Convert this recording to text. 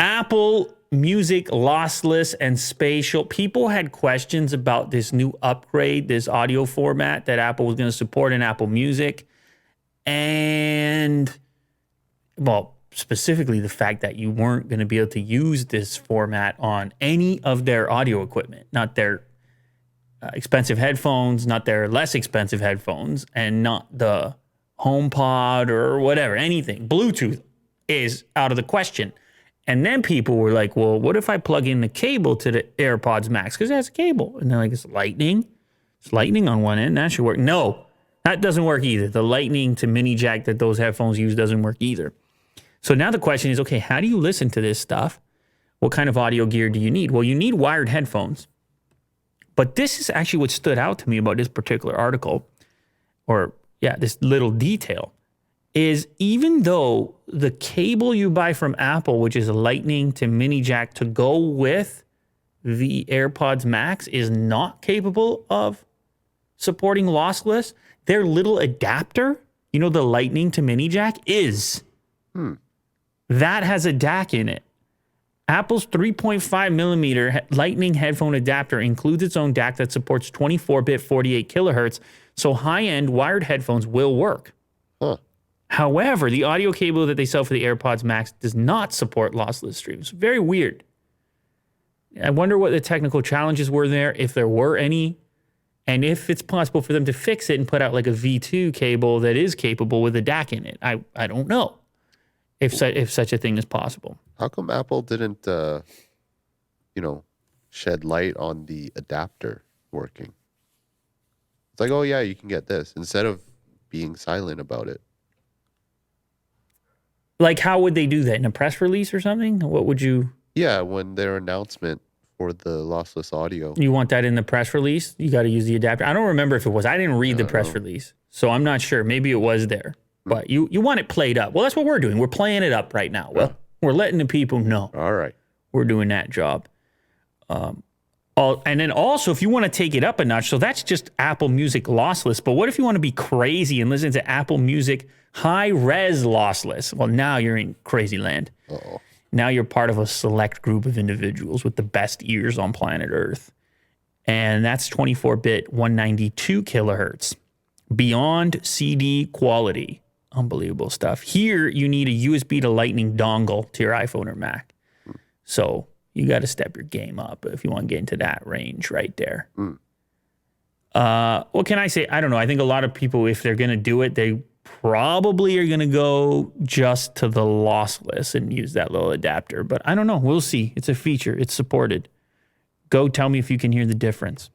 Apple Music lossless and spatial. People had questions about this new upgrade, this audio format that Apple was going to support in Apple Music. And, well, specifically the fact that you weren't going to be able to use this format on any of their audio equipment, not their expensive headphones, not their less expensive headphones, and not the HomePod or whatever, anything. Bluetooth is out of the question. And then people were like, well, what if I plug in the cable to the AirPods Max? Because it has a cable. And they're like, it's lightning. It's lightning on one end. That should work. No, that doesn't work either. The lightning to mini jack that those headphones use doesn't work either. So now the question is, okay, how do you listen to this stuff? What kind of audio gear do you need? Well, you need wired headphones. But this is actually what stood out to me about this particular article, or this little detail, is even though the cable you buy from Apple, which is a lightning to mini jack to go with the AirPods Max, is not capable of supporting lossless, their little adapter, the lightning to mini jack, is. That has a DAC in it. Apple's 3.5 millimeter lightning headphone adapter includes its own DAC that supports 24-bit 48 kilohertz, so high-end wired headphones will work. However, the audio cable that they sell for the AirPods Max does not support lossless streams. Very weird. I wonder what the technical challenges were there, if there were any, and if it's possible for them to fix it and put out like a V2 cable that is capable with a DAC in it. I don't know if such a thing is possible. How come Apple didn't, shed light on the adapter working? It's like, oh yeah, you can get this, instead of being silent about it. Like, how would they do that? In a press release or something? What would you... Yeah, when their announcement for the lossless audio. You want that in the press release? You got to use the adapter. I don't remember if it was. I didn't read the press release, so I'm not sure. Maybe it was there. But you want it played up. Well, that's what we're doing. We're playing it up right now. Well, we're letting the people know. All right. We're doing that job. And then also, if you want to take it up a notch, so that's just Apple Music lossless. But what if you want to be crazy and listen to Apple Music high-res lossless? Well, now you're in crazy land. Uh-oh. Now you're part of a select group of individuals with the best ears on planet Earth. And that's 24-bit 192 kilohertz. Beyond CD quality. Unbelievable stuff. Here, you need a USB to Lightning dongle to your iPhone or Mac. So you got to step your game up if you want to get into that range right there. What can I say? I don't know. I think a lot of people, if they're going to do it, they probably are going to go just to the lossless and use that little adapter. But I don't know. We'll see. It's a feature. It's supported. Go tell me if you can hear the difference.